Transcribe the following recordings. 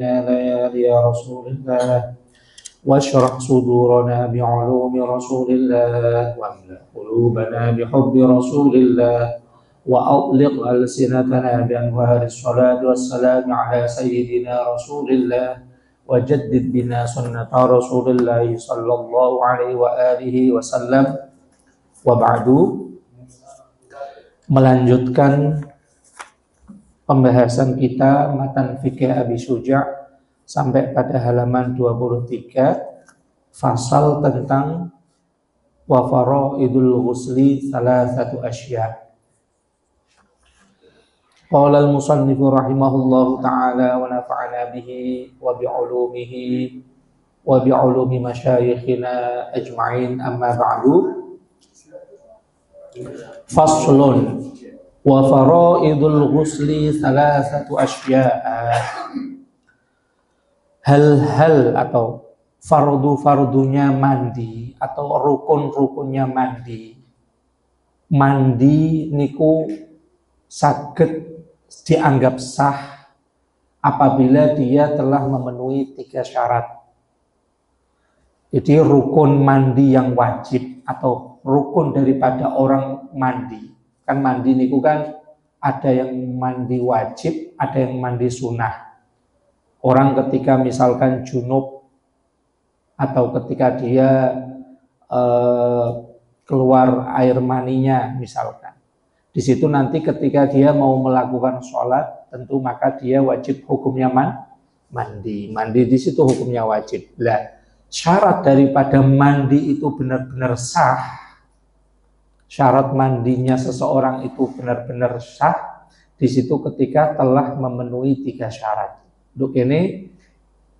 ليالي رسول الله واشرح صدورنا بعلوم رسول الله واملأ قلوبنا بحب رسول الله وأطلق ألسنتنا بأنوار الصلاة والسلام على سيدنا رسول الله وجدد بنا سنة رسول الله صلى الله عليه وآله وسلم. Wab'adu, melanjutkan pembahasan kita matan fikih Abi Syuja' sampai pada halaman 23, fasal tentang wa faraidul ghusli thalathatu asya'. Qala al-musannifu rahimahullahu ta'ala wa nafa'ana bihi wa bi'ulumihi wa bi'ulumi masyayikhina ajma'in, amma ba'du. Faslun wa faraidul ghusli thalathatu asya'a. Hal-hal atau fardu-fardunya mandi atau rukun-rukunnya mandi. Mandi niku saged dianggap sah apabila dia telah memenuhi 3 syarat. Jadi rukun mandi yang wajib atau rukun daripada orang mandi. Kan mandi niku kan ada yang mandi wajib, ada yang mandi sunnah. Orang ketika misalkan junub atau ketika dia keluar air maninya misalkan, di situ nanti ketika dia mau melakukan sholat, tentu maka dia wajib hukumnya mandi. Mandi di situ hukumnya wajib. Lah, syarat daripada mandi itu benar-benar sah, syarat mandinya seseorang itu benar-benar sah di situ ketika telah memenuhi 3 syarat. Untuk ini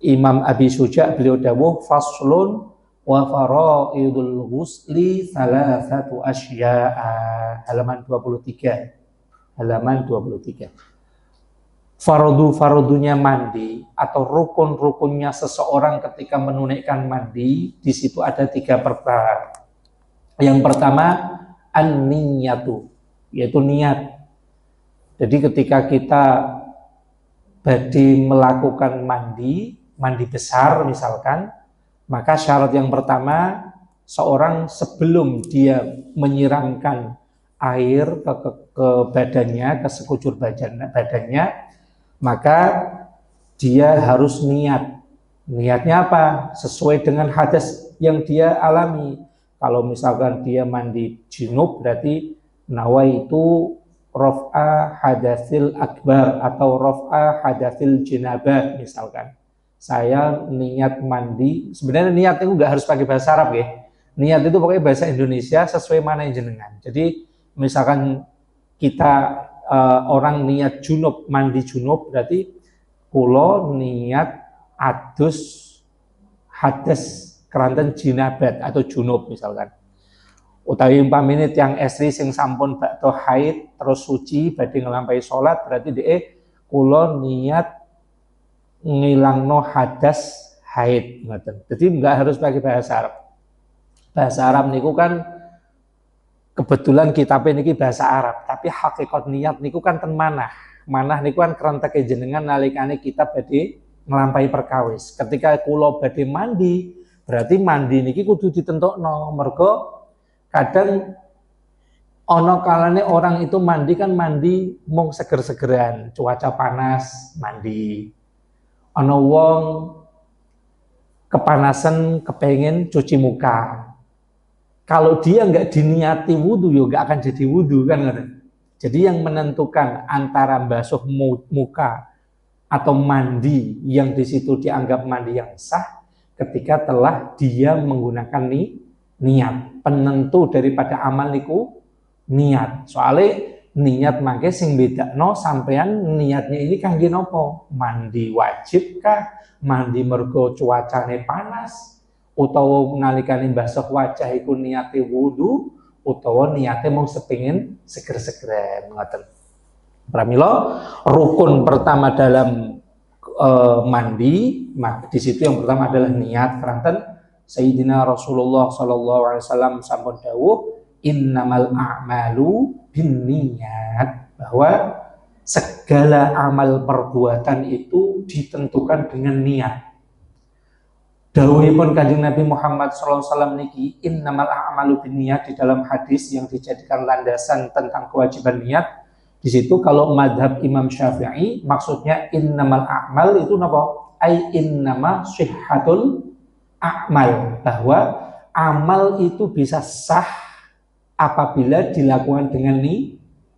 Imam Abi Syuja' beliau dawuh faslun wa faraidul ghusli thalathatu asya'a, halaman 23. Halaman 23. Fardu-fardunya mandi atau rukun-rukunnya seseorang ketika menunaikan mandi, di situ ada 3 perkara. Yang pertama an-niyatu, yaitu niat. Jadi ketika kita melakukan mandi besar misalkan, maka syarat yang pertama, seorang sebelum dia menyiramkan air ke badannya, ke sekujur badannya, maka dia harus niat. Niatnya apa? Sesuai dengan hadas yang dia alami. Kalau misalkan dia mandi junub, berarti nawaitu raf'a hadatsil akbar atau raf'a hadatsil janabah misalkan. Saya niat mandi, sebenarnya niat itu nggak harus pakai bahasa Arab ya. Niat itu pokoknya bahasa Indonesia sesuai mana yang jenengan. Jadi misalkan kita orang niat junub, mandi junub, berarti kulo niat adus hadas keranten jinabat atau junub misalkan. Utawi umpamine yang estri sing sampun bakto haid terus suci badhe nglampahi salat, berarti dhek kula niat ngilangno hadas haid ngoten. Jadi enggak harus pakai bahasa Arab. Bahasa Arab niku kan kebetulan kitabnya niki bahasa Arab, tapi hakikat niat niku kan ten manah. Manah niku kan kerenteke jenengan nalikane kita badhe nglampahi perkawis. Ketika kula badhe mandi, berarti mandi niki kudu ditentokno, mergo kadang ono kalane orang itu mandi kan mandi mung seger-segeran, cuaca panas mandi. Ono wong kepanasan kepengen cuci muka. Kalau dia nggak diniati wudhu, ya nggak akan jadi wudhu kan. Jadi yang menentukan antara basuh muka atau mandi yang di situ dianggap mandi yang sah ketika telah dia menggunakan niat. Penentu daripada amal niku niat. Soalnya niat mangke sing bedakno sampean niatnya ini kangge napa? Mandi wajib kah? Mandi mergo cuacane panas? Utawa nalikane basuh wajah iku niate wudu? Utawa niate mau sepengin seger-segeran ngoten. Pramila rukun pertama dalam mandi, di situ yang pertama adalah niat. Keranten Sayyidina Rasulullah sallallahu alaihi wasallam sampun dawuh innamal a'malu binniyat, bahwa segala amal perbuatan itu ditentukan dengan niat. Dawuhipun Kanjeng Nabi Muhammad SAW niki innamal a'malu binniyat, di dalam hadis yang dijadikan landasan tentang kewajiban niat. Di situ kalau madhab Imam Syafi'i maksudnya innamal a'mal itu napa? Ai innama sihhatul a'mal, bahwa amal itu bisa sah apabila dilakukan dengan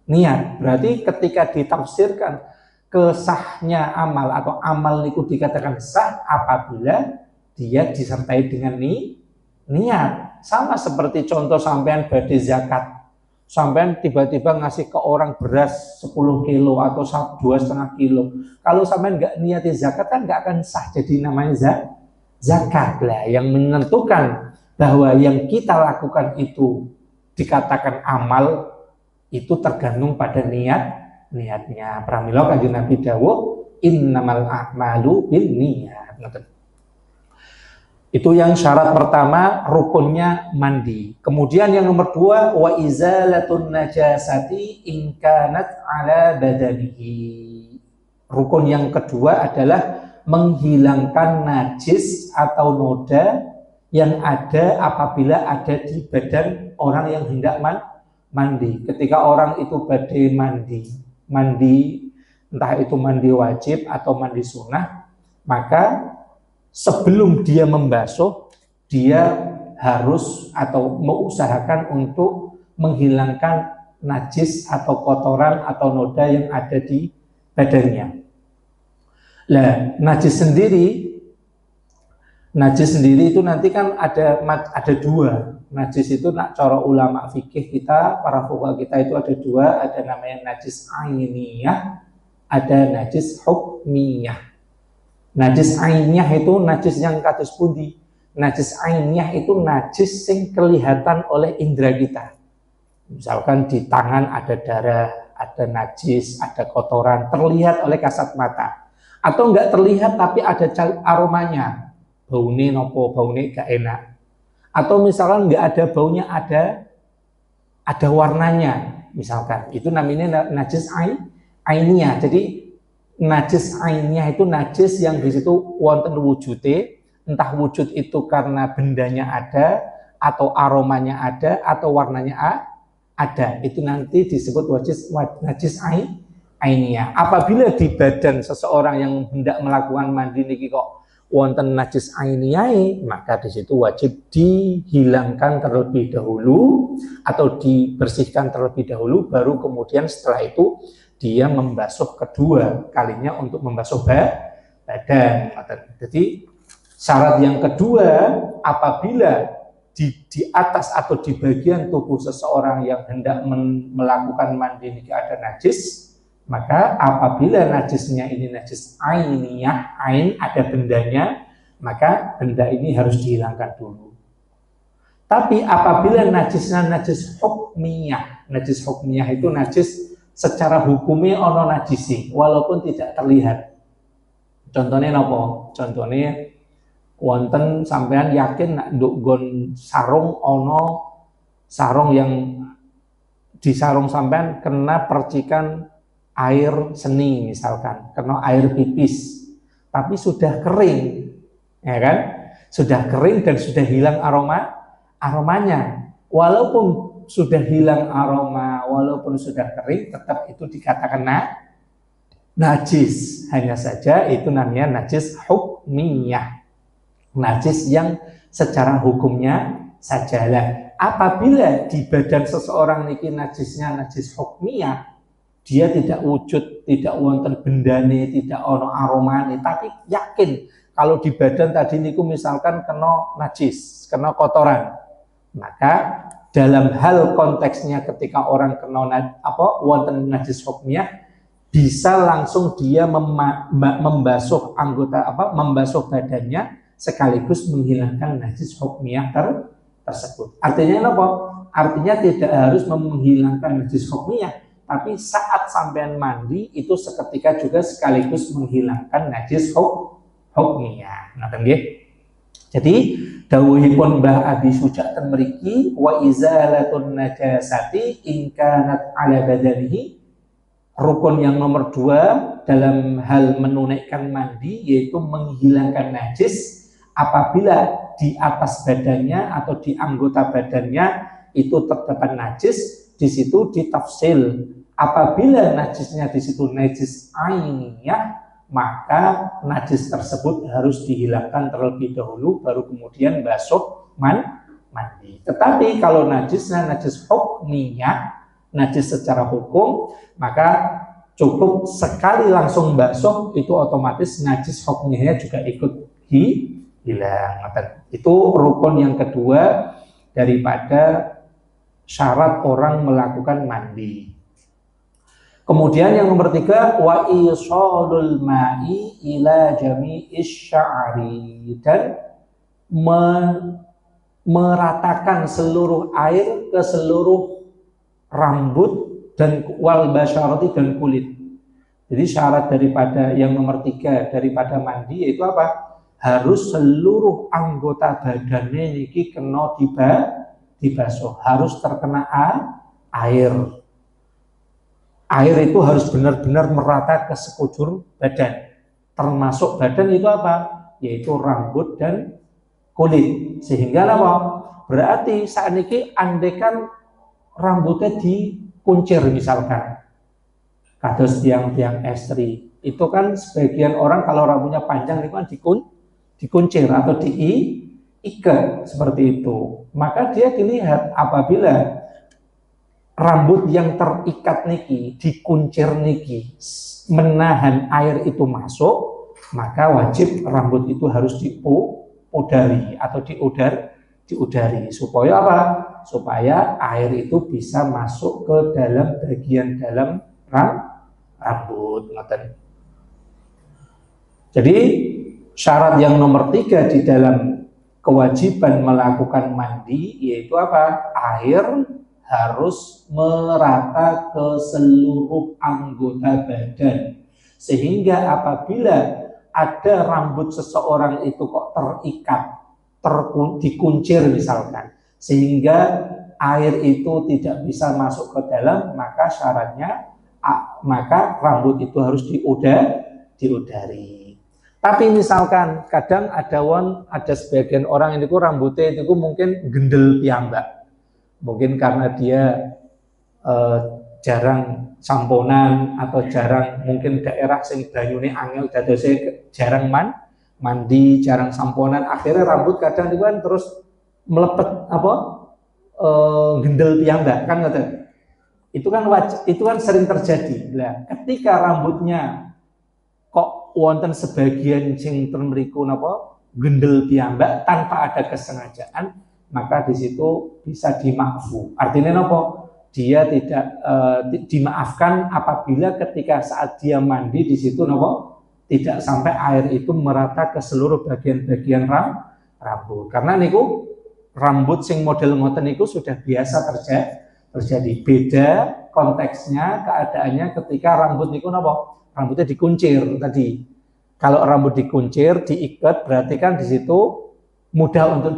niat. Berarti ketika ditafsirkan kesahnya amal atau amal itu dikatakan sah apabila dia disertai dengan niat. Sama seperti contoh sampean badhe zakat. Sampean tiba-tiba ngasih ke orang beras 10 kilo atau 2,5 kilo. Kalau sampean nggak niatin zakat kan nggak akan sah jadi namanya zakat. Lah yang menentukan bahwa yang kita lakukan itu dikatakan amal itu tergantung pada niatnya. Pramila Kanjeng Nabi dawuh innamal a'malu binniyat. Itu yang syarat pertama, rukunnya mandi. Kemudian yang nomor 2, wa izalatun najasati in kanat ala badanihi. Rukun yang kedua adalah menghilangkan najis atau noda yang ada apabila ada di badan orang yang hendak mandi. Ketika orang itu badai mandi entah itu mandi wajib atau mandi sunnah, maka sebelum dia membasuh, dia harus atau mengusahakan untuk menghilangkan najis atau kotoran atau noda yang ada di badannya. Nah, najis sendiri itu nanti kan ada dua. Najis itu cara ulama fikih kita, para fuqaha kita itu ada dua, ada namanya najis ainiyah, ada najis hukmiyah. Najis ainiyah itu najis yang kados pundi? Najis ainiyah itu najis yang kelihatan oleh indera kita. Misalkan di tangan ada darah, ada najis, ada kotoran, terlihat oleh kasat mata. Atau enggak terlihat tapi ada aromanya, baunya nopo, baunya gak enak. Atau misalkan enggak ada baunya, ada warnanya, misalkan. Itu namanya najis ainiyah. Jadi najis ainiyah itu najis yang di situ wonten wujude, entah wujud itu karena bendanya ada, atau aromanya ada, atau warnanya ada. Itu nanti disebut najis ainiyah. Apabila di badan seseorang yang hendak melakukan mandi niki kok wonten najis ainiyah, maka di situ wajib dihilangkan terlebih dahulu atau dibersihkan terlebih dahulu, baru kemudian setelah itu dia membasuh kedua kalinya untuk membasuh badan. Jadi syarat yang kedua, apabila di atas atau di bagian tubuh seseorang yang hendak melakukan mandi ini ada najis, maka apabila najisnya ini najis ainiyah, ada bendanya, maka benda ini harus dihilangkan dulu. Tapi apabila najisnya najis hukmiyah itu najis secara hukumnya ono najisi walaupun tidak terlihat. Contohnya apa? Contohnya wonten sampean yakin nak nduk gon sarung ono sarung yang di sarung sampean kena percikan air seni misalkan, kena air pipis, tapi sudah kering, ya kan? Sudah kering dan sudah hilang aromanya. Walaupun sudah hilang aroma, walaupun sudah kering, tetap itu dikatakan najis. Hanya saja itu namanya najis hukmiyah, najis yang secara hukumnya sajalah. Apabila di badan seseorang niki najisnya najis hukmiyah, dia tidak wujud, tidak wonten bendane, tidak ono aromane, tapi yakin kalau di badan tadi niku misalkan kena najis, kena kotoran, maka dalam hal konteksnya ketika orang kena wonten najis hukmiyah, bisa langsung dia membasuh membasuh badannya sekaligus menghilangkan najis hukmiyah tersebut. Artinya apa? Artinya tidak harus menghilangkan najis hukmiyah, tapi saat sampean mandi itu seketika juga sekaligus menghilangkan najis hukmiyah. Ngoten nggih. Jadi dawuhipun Mbah Abi Suja ten mriki wa izalatun najasati in kanat ala badanihi, Rukun yang nomor 2 dalam hal menunaikan mandi yaitu menghilangkan najis apabila di atas badannya atau di anggota badannya itu terdapat najis. Di situ ditafsil, apabila najisnya di situ najis ainiyah, maka najis tersebut harus dihilangkan terlebih dahulu baru kemudian basuh mandi. Tetapi kalau najisnya najis hukmiyah, najis secara hukum, maka cukup sekali langsung basuh itu otomatis najis hukmiyahnya juga ikut hilang. Itu rukun yang kedua daripada syarat orang melakukan mandi. Kemudian yang nomor 3, wa isalul ma'i ila jami'is sya'ri, dan meratakan seluruh air ke seluruh rambut dan wal basyarati dan kulit. Jadi syarat daripada yang nomor 3 daripada mandi yaitu apa? Harus seluruh anggota badannya niki kena dibasuh, harus terkena air. Air itu harus benar-benar merata ke sekujur badan. Termasuk badan itu apa? Yaitu rambut dan kulit. Sehingga apa? Berarti saat ini andekan rambutnya dikuncir misalkan, kados tiang-tiang estri, itu kan sebagian orang kalau rambutnya panjang itu kan dikuncir atau diikat seperti itu. Maka dia dilihat apabila rambut yang terikat niki, dikuncir niki, menahan air itu masuk, maka wajib rambut itu harus diudari atau diudari supaya apa? Supaya air itu bisa masuk ke dalam bagian dalam rambut. Jadi syarat yang nomor 3 di dalam kewajiban melakukan mandi yaitu apa? Air harus merata ke seluruh anggota badan, sehingga apabila ada rambut seseorang itu kok terikat, dikuncir misalkan, sehingga air itu tidak bisa masuk ke dalam, maka syaratnya maka rambut itu harus diudari. Tapi misalkan kadang ada sebagian orang ini rambutnya itu mungkin gendel piyambak, mungkin karena dia jarang samponan atau jarang mungkin daerah sing banyune angel dadose jarang mandi, jarang samponan, akhirnya rambut kadang itu kan terus melepet gendel piyambak kan ngoten. Itu kan sering terjadi. Lah, ketika rambutnya kok wonten sebagian sing mriku napa gendel piyambak tanpa ada kesengajaan, maka di situ bisa dimaafkan. Artinya napa? Dia tidak dimaafkan apabila ketika saat dia mandi di situ napa? Tidak sampai air itu merata ke seluruh bagian-bagian rambut. Karena niku rambut sing model ngoten niku sudah biasa terjadi. Beda konteksnya, keadaannya ketika rambut niku napa? Rambutnya dikuncir tadi. Kalau rambut dikuncir, diikat, berarti kan di situ mudah untuk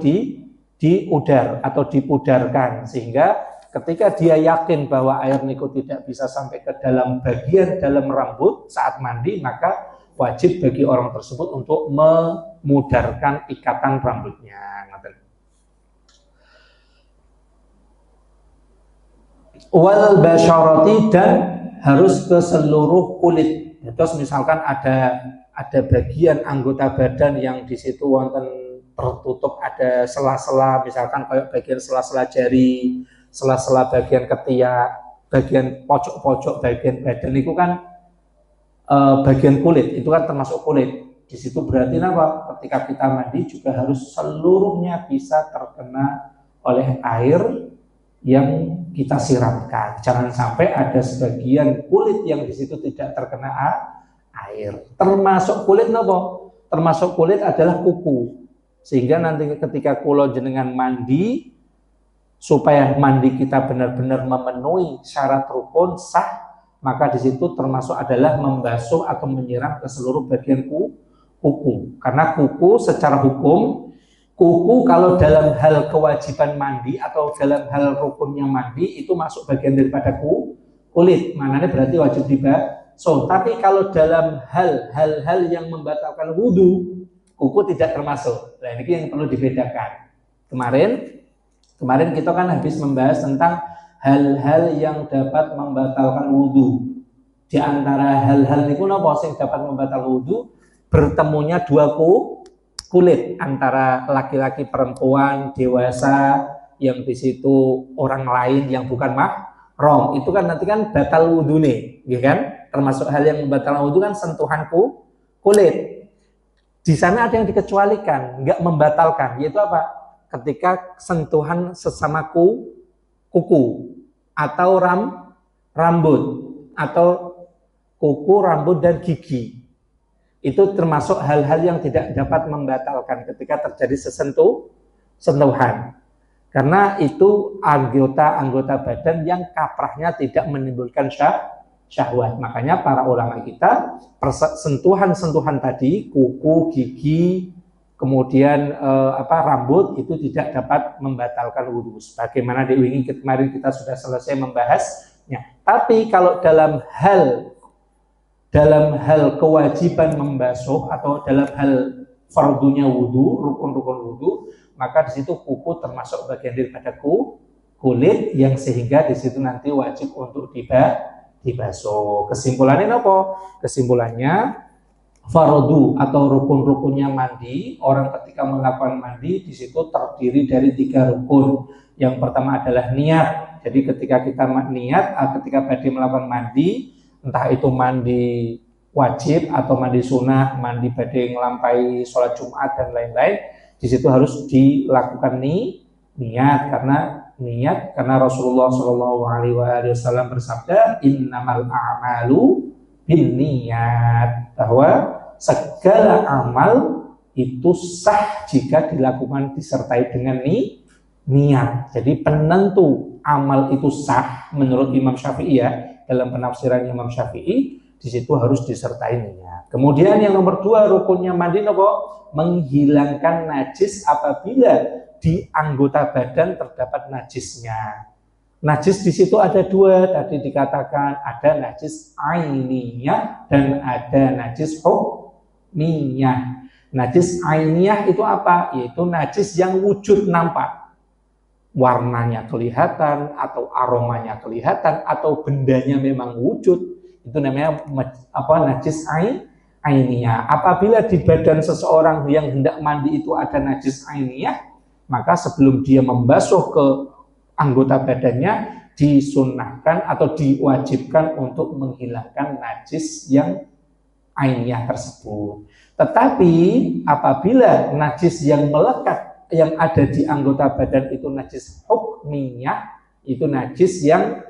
diudar atau dipudarkan, sehingga ketika dia yakin bahwa air niku tidak bisa sampai ke dalam bagian dalam rambut saat mandi, maka wajib bagi orang tersebut untuk memudarkan ikatan rambutnya. Wal basyarati, dan harus ke seluruh kulit. Terus misalkan ada bagian anggota badan yang di situ wonten tertutup, ada sela-sela, misalkan kayak bagian sela-sela jari, sela-sela bagian ketiak, bagian pojok-pojok bagian badan itu kan bagian kulit, itu kan termasuk kulit. Di situ berarti apa? Ketika kita mandi juga harus seluruhnya bisa terkena oleh air yang kita siramkan. Jangan sampai ada sebagian kulit yang di situ tidak terkena air. Termasuk kulit apa? Termasuk kulit adalah kuku. Sehingga nanti ketika kula jenengan mandi, supaya mandi kita benar-benar memenuhi syarat rukun sah, maka di situ termasuk adalah membasuh atau menyiram ke seluruh bagian kuku. Karena kuku secara hukum, kuku kalau dalam hal kewajiban mandi atau dalam hal rukunnya mandi itu masuk bagian daripada kulit, maknanya berarti wajib dibasuh. Tapi kalau dalam hal-hal yang membatalkan wudu, kuku tidak termasuk. Nah, ini yang perlu dibedakan. Kemarin kita kan habis membahas tentang hal-hal yang dapat membatalkan wudu. Di antara hal-hal itu napa sing dapat membatalkan wudu? Bertemunya dua kulit antara laki-laki perempuan dewasa yang di situ orang lain yang bukan mahram. Itu kan nanti kan batal wudu nih, ya kan? Termasuk hal yang membatalkan wudu kan sentuhan kulit. Di sana ada yang dikecualikan, nggak membatalkan, yaitu apa? Ketika sentuhan sesama kuku atau rambut atau kuku, rambut dan gigi. Itu termasuk hal-hal yang tidak dapat membatalkan ketika terjadi sentuhan. Karena itu anggota badan yang kaprahnya tidak menimbulkan syahwat. Makanya para ulama kita sentuhan-sentuhan tadi, kuku, gigi, kemudian rambut itu tidak dapat membatalkan wudu. Sebagaimana diulangi kemarin kita sudah selesai membahasnya. Tapi kalau dalam hal kewajiban membasuh atau dalam hal fardunya wudu, rukun-rukun wudu, maka di situ kuku termasuk bagian daripada kulit yang sehingga di situ nanti wajib untuk dibasuh. Kesimpulannya apa? Kesimpulannya fardu atau rukun-rukunnya mandi, orang ketika melakukan mandi di situ terdiri dari 3 rukun. Yang pertama adalah niat. Jadi ketika kita niat, ketika badai melakukan mandi, entah itu mandi wajib atau mandi sunnah, mandi badai ngelampai sholat Jumat dan lain-lain, di situ harus dilakukan niat karena Rasulullah Shallallahu Alaihi Wasallam bersabda, innamal a'malu binniyat, bahwa segala amal itu sah jika dilakukan disertai dengan niat. Jadi penentu amal itu sah menurut Imam Syafi'i ya, dalam penafsiran Imam Syafi'i, di situ harus disertai niat. Kemudian yang nomor 2 rukunnya mandi nopo? Menghilangkan najis apabila di anggota badan terdapat najisnya. Najis di situ ada 2, tadi dikatakan ada najis ainiyah dan ada najis hukmiyah. Najis ainiyah itu apa? Yaitu najis yang wujud nampak. Warnanya kelihatan atau aromanya kelihatan atau bendanya memang wujud, itu namanya najis ainiyah. Apabila di badan seseorang yang hendak mandi itu ada najis ainiyah, maka sebelum dia membasuh ke anggota badannya disunnahkan atau diwajibkan untuk menghilangkan najis yang ainiyah tersebut. Tetapi apabila najis yang melekat yang ada di anggota badan itu najis hukmiyah, itu najis yang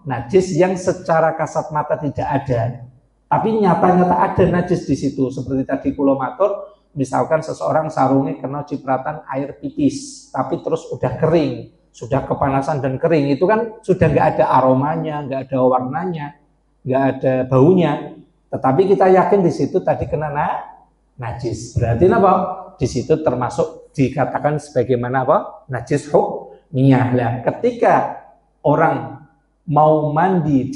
najis yang secara kasat mata tidak ada, tapi nyata-nyata ada najis di situ. Seperti tadi kula matur, misalkan seseorang sarungnya kena cipratan air pipis, tapi terus udah kering, sudah kepanasan dan kering, itu kan sudah nggak ada aromanya, nggak ada warnanya, nggak ada baunya. Tetapi kita yakin di situ tadi kena najis. Berarti apa? Di situ termasuk dikatakan sebagaimana apa? Najis hukmiyah. Nah, ketika orang mau mandi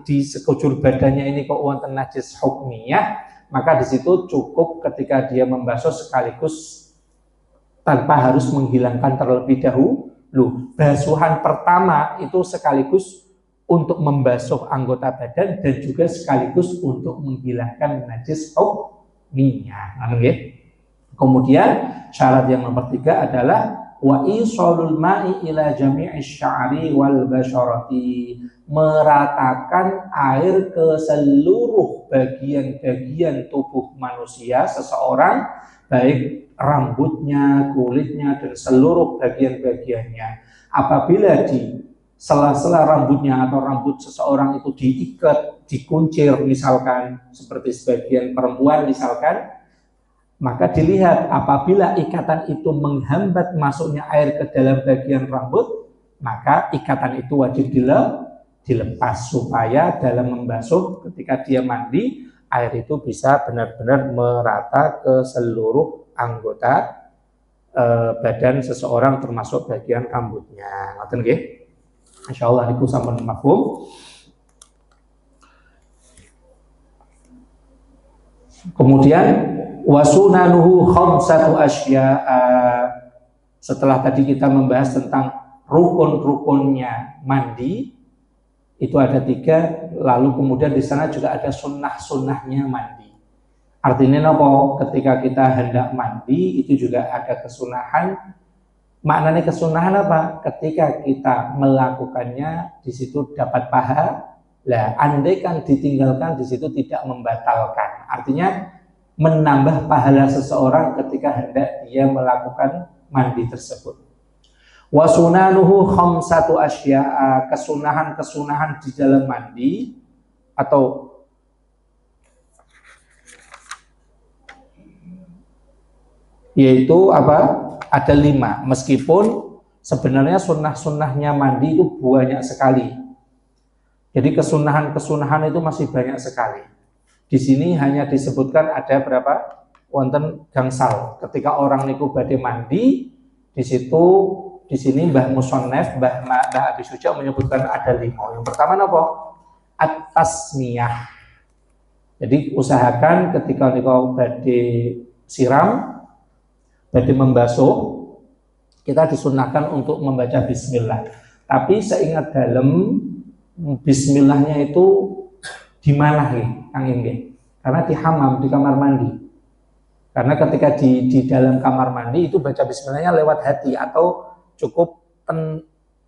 di sekujur badannya ini kok wonten najis hukmiyah, maka di situ cukup ketika dia membasuh sekaligus tanpa harus menghilangkan terlebih dahulu. Basuhan pertama itu sekaligus untuk membasuh anggota badan dan juga sekaligus untuk menghilangkan najis hukmiyah. Kemudian syarat yang nomor 3 adalah wa isalul ma'i ila jami'is sya'ri wal basyarati, meratakan air ke seluruh bagian-bagian tubuh manusia seseorang, baik rambutnya, kulitnya dan seluruh bagian-bagiannya. Apabila di sela-sela rambutnya atau rambut seseorang itu diikat, dikuncir misalkan, seperti sebagian perempuan misalkan, maka dilihat apabila ikatan itu menghambat masuknya air ke dalam bagian rambut, maka ikatan itu wajib dilepas supaya dalam membasuh ketika dia mandi, air itu bisa benar-benar merata ke seluruh anggota badan seseorang termasuk bagian rambutnya. Ngoten nggih? Insyaallah niku sampun mafhum. Kemudian wasunanuhu khamsatu asya'a. Setelah tadi kita membahas tentang rukun-rukunnya mandi, itu ada 3, lalu kemudian di sana juga ada sunnah-sunnahnya mandi. Artinya apa? Ketika kita hendak mandi itu juga ada kesunahan. Maknanya kesunahan apa? Ketika kita melakukannya di situ dapat pahala. Lah, andaikan ditinggalkan di situ tidak membatalkan. Artinya menambah pahala seseorang ketika hendak dia melakukan mandi tersebut. Wa sunanuhu khamsatu asya'a. Kesunahan-kesunahan di dalam mandi atau yaitu apa? Ada 5. Meskipun sebenarnya sunnah-sunnahnya mandi itu banyak sekali. Jadi kesunahan-kesunahan itu masih banyak sekali. Di sini hanya disebutkan ada berapa? Wonten gangsal. Ketika orang niku badhe mandi, di sini Mbah Musannaf, Mbah Abi Suja menyebutkan ada 5. Yang pertama apa? At-tasmiyah. Jadi usahakan ketika niku badhe siram, badhe membasuh, kita disunahkan untuk membaca bismillah. Tapi seingat dalam bismillahnya itu di mana Kang Inge? Karena di hammam, di kamar mandi. Karena ketika di dalam kamar mandi itu baca bismillahnya lewat hati atau cukup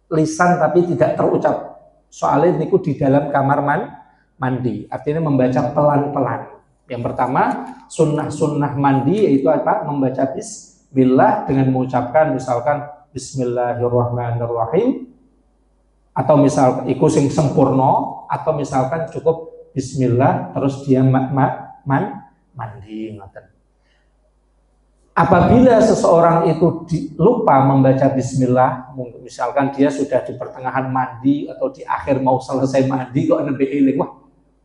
lisan tapi tidak terucap. Soalnya itu di dalam kamar mandi. Artinya membaca pelan-pelan. Yang pertama, sunnah-sunnah mandi yaitu apa? Membaca bismillah dengan mengucapkan misalkan bismillahirrahmanirrahim, atau misal iku sing sempurna, atau misalkan cukup bismillah terus dia mandi ngoten. Apabila seseorang itu lupa membaca bismillah, misalkan dia sudah di pertengahan mandi atau di akhir mau selesai mandi kok nembe eling, wah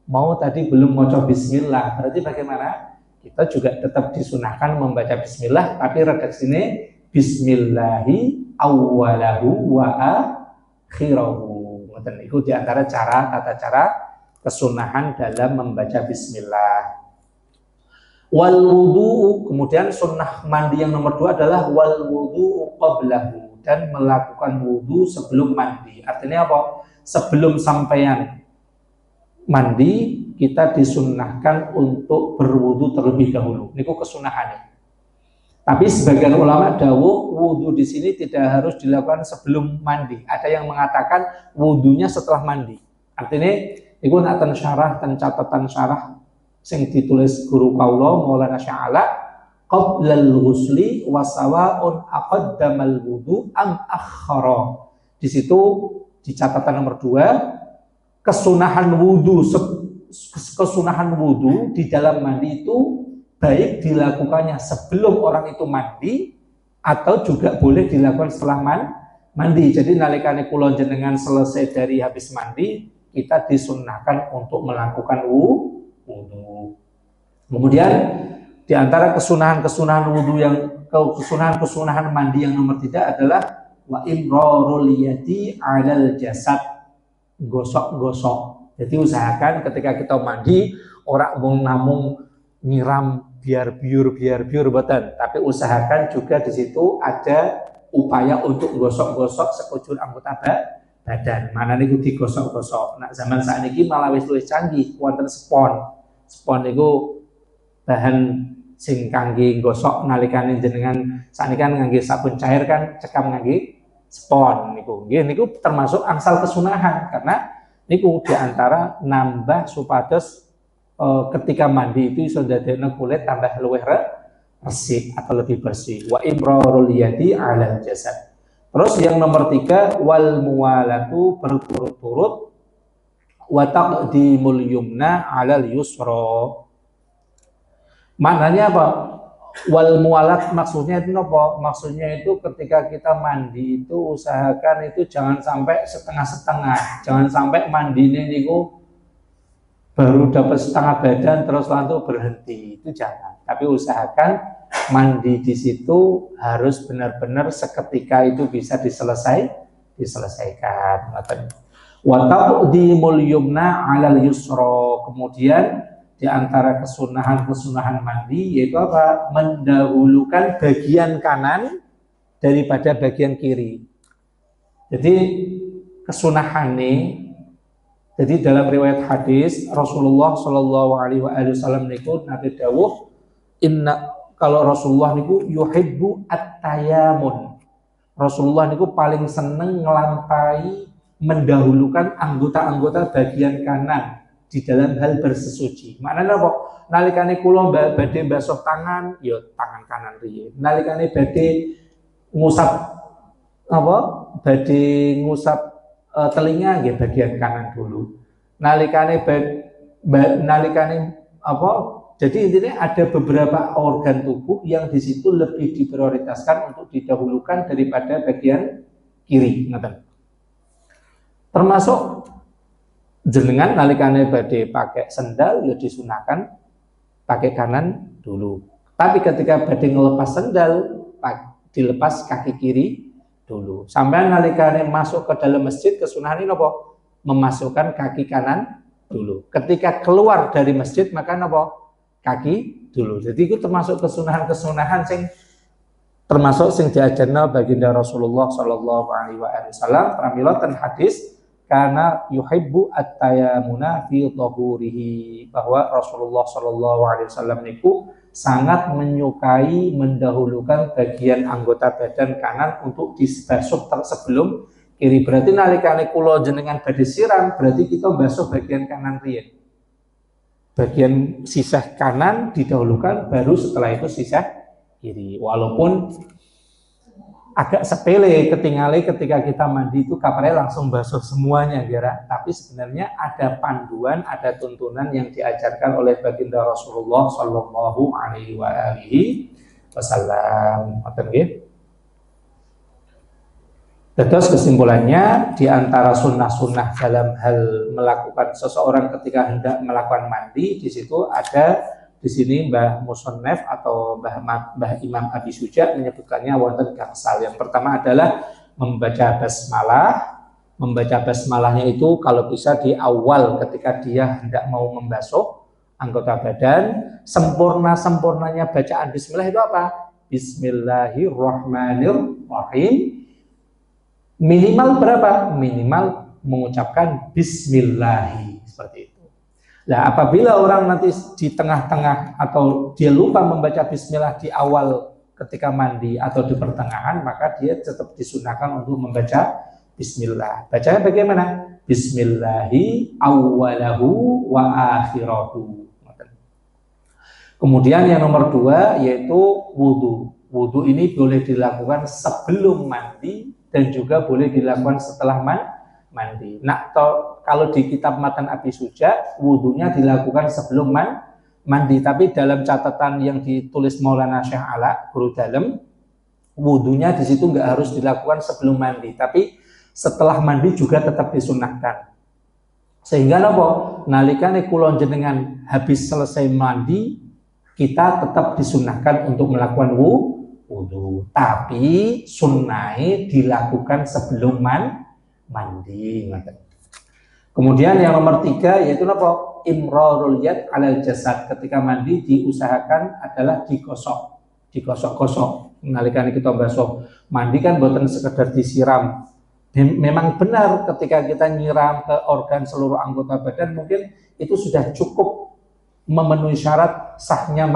mau tadi belum maca bismillah, berarti bagaimana? Kita juga tetap disunahkan membaca bismillah, tapi redaksinya bismillahi awwalahu wa akhirahu. Itu diantara tata cara kesunahan dalam membaca bismillah. Wal wudu, kemudian sunnah mandi yang nomor 2 adalah wal wudu qablahu, dan melakukan wudu sebelum mandi. Artinya apa? Sebelum sampeyan mandi kita disunnahkan untuk berwudu terlebih dahulu. Niku kesunahannya. Tapi sebagian ulama dawuh wudu di sini tidak harus dilakukan sebelum mandi. Ada yang mengatakan wudunya setelah mandi. Artinya itu nak syarah dan catatan syarah sing ditulis guru kaula Maulana Sya'ala qablal ghusli wa sawa'un aqaddamal wudu am akhara. Di situ di catatan nomor 2 kesunahan wudu di dalam mandi itu baik dilakukannya sebelum orang itu mandi atau juga boleh dilakukan setelah mandi. Jadi nalikane kula jenengan selesai dari habis mandi, kita disunnahkan untuk melakukan wudu. Kemudian di antara kesunahan wudu yang kesunahan mandi yang nomor 3 adalah wa imrarul yadi 'alal jasad, gosok-gosok. Jadi usahakan ketika kita mandi orang mau namung nyiram biar biur boten, tapi usahakan juga di situ ada upaya untuk gosok-gosok sekujur anggota badan. Mana niku digosok-gosok. Nah, zaman saiki malah wis luwih canggih, wonten spon. Spon niku bahan sing kangge gosok nalikane jenengan sakniki kan ngangge sabun cair kan cekam ngangge spon niku. Nggih niku termasuk angsal kesunahan karena niku diantara nambah supados ketika mandi itu iso ndadekno kulit tambah luwih resik atau lebih bersih. Wa imrarul yadi 'alal jasad. Terus yang nomor 3 wal muwalatu, berturut-turut, wa taqdimul yumna 'alal yusra. Maknanya apa? Wal muwalat maksudnya itu apa? Maksudnya itu ketika kita mandi itu usahakan itu jangan sampai setengah-setengah. Jangan sampai mandinya niku baru dapat setengah badan terus langsung berhenti, itu jangan. Tapi usahakan mandi di situ harus benar-benar seketika itu bisa diselesaikan. kanan. Wa taqdimul yumna 'alal yusra. Kemudian di antara kesunahan mandi yaitu apa? Mendahulukan bagian kanan daripada bagian kiri. Jadi kesunahan nih. Jadi dalam riwayat hadis Rasulullah Shallallahu Alaihi Wasallam niku nate dawuh, kalau Rasulullah niku yuhibbu at-tayamun. Rasulullah niku paling seneng ngelampai mendahulukan anggota-anggota bagian kanan di dalam hal bersesuci. Maknanya apa? Nalikane kula badhe basuh tangan, ya tangan kanan riye. Nalikane badhe ngusap apa? Badhe ngusap telinga nggih bagian kanan dulu. Nalikane apa? Jadi intinya ada beberapa organ tubuh yang di situ lebih diprioritaskan untuk didahulukan daripada bagian kiri, ngoten. Termasuk jenengan nalikane badhe pakai sendal ya disunahkan pakai kanan dulu. Tapi ketika badhe ngelepas sendal dilepas kaki kiri dulu. Sampai nalikane masuk ke dalam masjid kesunahan ini apa? Memasukkan kaki kanan dulu. Ketika keluar dari masjid maka apa? Kaki dulu. Jadi itu termasuk kesunahan-kesunahan termasuk sing diajarna baginda Rasulullah Shallallahu Alaihi Wasallam. Pramila ten hadis karena yuhibbu at-tayamuna fi tahurihi, bahwa Rasulullah Shallallahu Alaihi Wasallam niku sangat menyukai mendahulukan bagian anggota badan kanan untuk dibasuh sebelum kiri. Berarti nalikane kula jenengan badhe siram, berarti kita basuh bagian kanan riyen. Bagian sisah kanan didahulukan, baru setelah itu sisah kiri. Walaupun agak sepele ketinggalan ketika kita mandi itu kaparnya langsung basuh semuanya, tapi sebenarnya ada panduan, ada tuntunan yang diajarkan oleh baginda Rasulullah Shallallahu Alaihi Wasallam. Terus kesimpulannya, di antara sunnah-sunnah dalam hal melakukan seseorang ketika hendak melakukan mandi, di situ ada di sini Mbah Musannaf atau Mbah Imam Abi Suja menyebutkannya wonten gangsal. Yang pertama adalah membaca basmalah. Membaca basmalahnya itu kalau bisa di awal ketika dia hendak mau membasuh anggota badan. Sempurnanya bacaan bismillah itu apa? Bismillahirrahmanirrahim. Minimal berapa? Minimal mengucapkan bismillahi, seperti itu. Nah, apabila orang nanti di tengah-tengah atau dia lupa membaca bismillah di awal ketika mandi atau di pertengahan, maka dia tetap disunahkan untuk membaca bismillah. Bacanya bagaimana? Bismillahi awwalahu wa akhirahu. Kemudian yang nomor 2 yaitu wudu. Wudu ini boleh dilakukan sebelum mandi dan juga boleh dilakukan setelah mandi. Nah, kalau di kitab Matan Abi Suja, wudunya dilakukan sebelum mandi. Tapi dalam catatan yang ditulis Maulana Syekh Ala, guru dalam, wudunya di situ nggak harus dilakukan sebelum mandi, tapi setelah mandi juga tetap disunahkan. Sehingga nopo, nalikane kula jenengan habis selesai mandi, kita tetap disunahkan untuk melakukan wudu, tapi sunnah dilakukan sebelum mandi. Kemudian yang nomor 3 yaitu apa? Imrarul yad 'alal jasad. Ketika mandi diusahakan adalah digosok-gosok. Nalikane kita basuh mandi kan bukan sekedar disiram. Memang benar ketika kita nyiram ke organ seluruh anggota badan mungkin itu sudah cukup memenuhi syarat sahnya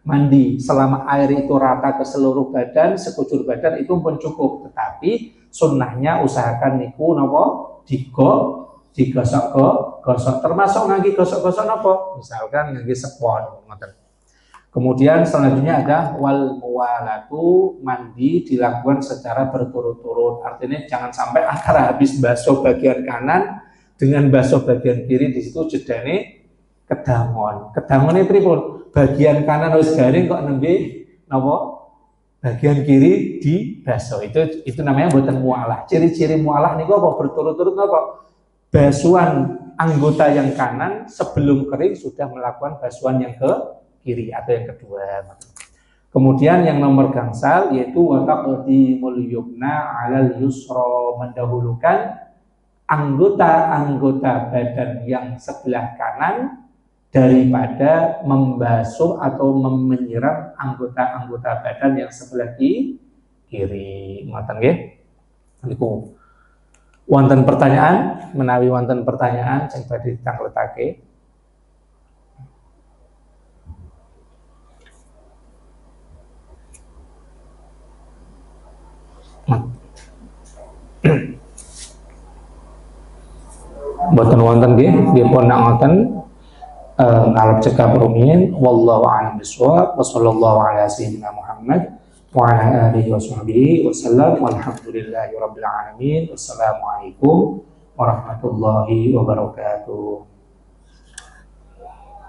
mandi. Selama air itu rata ke seluruh badan, sekujur badan itu pun cukup. Tetapi sunnahnya usahakan niku napa digosok-gosok, termasuk ngangge gosok-gosok napa? Misalkan ngangge spons. Kemudian selanjutnya ada wal muwalatu, mandi dilakukan secara berturut-turut. Artinya jangan sampai antara habis basuh bagian kanan dengan basuh bagian kiri di situ jedane kedangon. Kedangonnya pripun? Bagian kanan wis garing kok nembe napa? Bagian kiri dibasuh. Itu namanya mboten mualah. Ciri-ciri mualah niku apa? Berturut-turut napa? Basuhan anggota yang kanan sebelum kering sudah melakukan basuhan yang ke kiri atau yang kedua. Kemudian yang nomor gangsal yaitu wa taqdimul yumna 'alal yusra, mendahulukan anggota-anggota badan yang sebelah kanan daripada membasuh atau menyiram anggota-anggota badan yang sebelah kiri. Ngoten nggih. Niku wonten pertanyaan, menawi wonten pertanyaan sing badhe ditangletake. Boten wonten nggih, dipun ngoten ngalap cekap rumiyin wallahu a'lam bishawab wa sallallahu ala sayyidina Muhammad wa ala alihi wa sahbihi wasallam walhamdulillahi rabbil alamin. Wassalamualaikum warahmatullahi wabarakatuh.